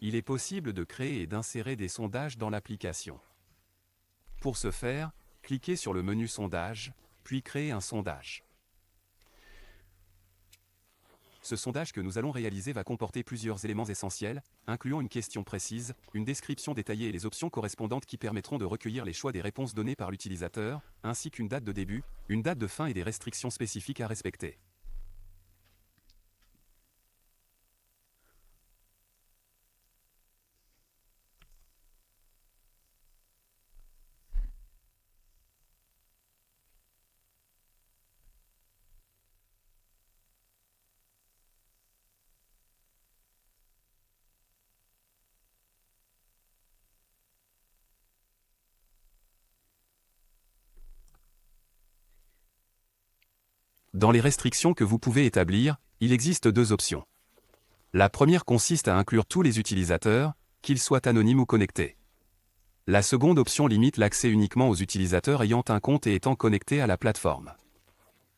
Il est possible de créer et d'insérer des sondages dans l'application. Pour ce faire, cliquez sur le menu Sondage, puis créer un sondage. Ce sondage que nous allons réaliser va comporter plusieurs éléments essentiels, incluant une question précise, une description détaillée et les options correspondantes qui permettront de recueillir les choix des réponses données par l'utilisateur, ainsi qu'une date de début, une date de fin et des restrictions spécifiques à respecter. Dans les restrictions que vous pouvez établir, il existe deux options. La première consiste à inclure tous les utilisateurs, qu'ils soient anonymes ou connectés. La seconde option limite l'accès uniquement aux utilisateurs ayant un compte et étant connectés à la plateforme.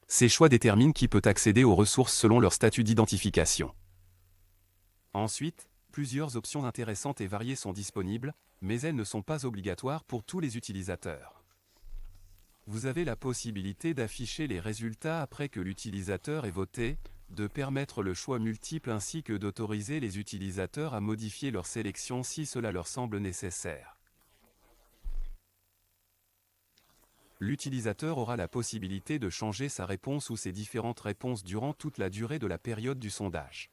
Ces choix déterminent qui peut accéder aux ressources selon leur statut d'identification. Ensuite, plusieurs options intéressantes et variées sont disponibles, mais elles ne sont pas obligatoires pour tous les utilisateurs. Vous avez la possibilité d'afficher les résultats après que l'utilisateur ait voté, de permettre le choix multiple ainsi que d'autoriser les utilisateurs à modifier leur sélection si cela leur semble nécessaire. L'utilisateur aura la possibilité de changer sa réponse ou ses différentes réponses durant toute la durée de la période du sondage.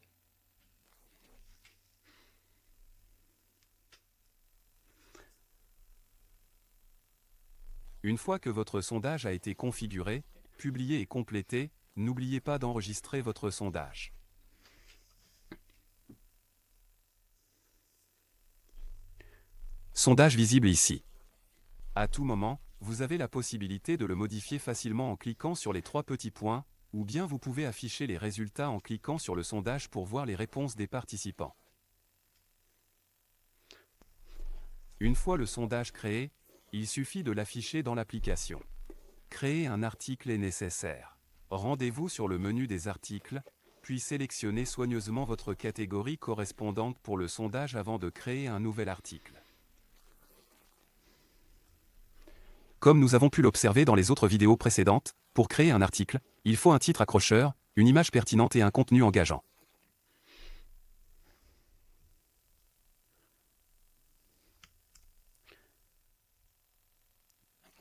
Une fois que votre sondage a été configuré, publié et complété, n'oubliez pas d'enregistrer votre sondage. Sondage visible ici. À tout moment, vous avez la possibilité de le modifier facilement en cliquant sur les trois petits points, ou bien vous pouvez afficher les résultats en cliquant sur le sondage pour voir les réponses des participants. Une fois le sondage créé, il suffit de l'afficher dans l'application. Créer un article est nécessaire. Rendez-vous sur le menu des articles, puis sélectionnez soigneusement votre catégorie correspondante pour le sondage avant de créer un nouvel article. Comme nous avons pu l'observer dans les autres vidéos précédentes, pour créer un article, il faut un titre accrocheur, une image pertinente et un contenu engageant.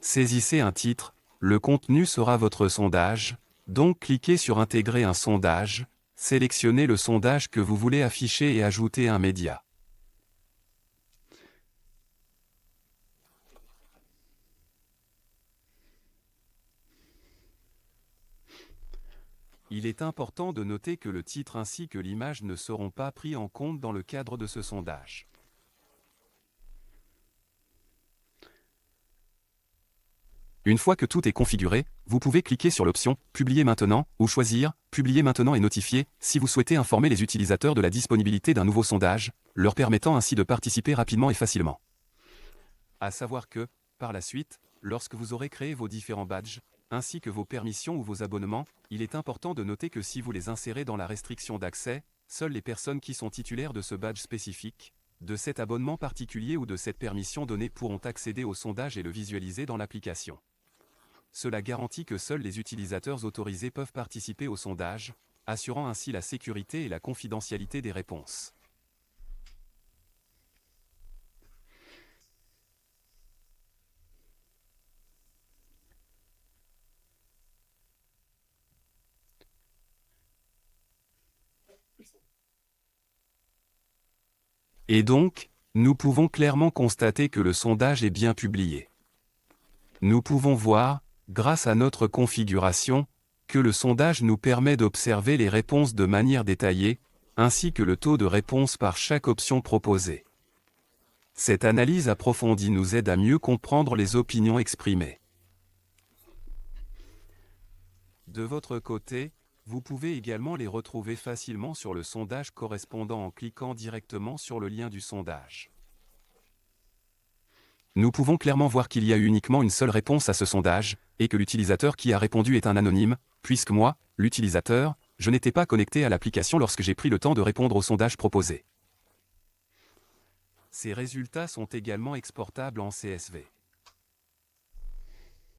Saisissez un titre, le contenu sera votre sondage, donc cliquez sur Intégrer un sondage, sélectionnez le sondage que vous voulez afficher et ajoutez un média. Il est important de noter que le titre ainsi que l'image ne seront pas pris en compte dans le cadre de ce sondage. Une fois que tout est configuré, vous pouvez cliquer sur l'option « Publier maintenant » ou choisir « Publier maintenant et notifier » si vous souhaitez informer les utilisateurs de la disponibilité d'un nouveau sondage, leur permettant ainsi de participer rapidement et facilement. À savoir que, par la suite, lorsque vous aurez créé vos différents badges, ainsi que vos permissions ou vos abonnements, il est important de noter que si vous les insérez dans la restriction d'accès, seules les personnes qui sont titulaires de ce badge spécifique, de cet abonnement particulier ou de cette permission donnée pourront accéder au sondage et le visualiser dans l'application. Cela garantit que seuls les utilisateurs autorisés peuvent participer au sondage, assurant ainsi la sécurité et la confidentialité des réponses. Et donc, nous pouvons clairement constater que le sondage est bien publié. Nous pouvons voir, grâce à notre configuration, que le sondage nous permet d'observer les réponses de manière détaillée, ainsi que le taux de réponse par chaque option proposée. Cette analyse approfondie nous aide à mieux comprendre les opinions exprimées. De votre côté, vous pouvez également les retrouver facilement sur le sondage correspondant en cliquant directement sur le lien du sondage. Nous pouvons clairement voir qu'il y a eu uniquement une seule réponse à ce sondage, et que l'utilisateur qui a répondu est un anonyme, puisque moi, l'utilisateur, je n'étais pas connecté à l'application lorsque j'ai pris le temps de répondre au sondage proposé. Ces résultats sont également exportables en CSV.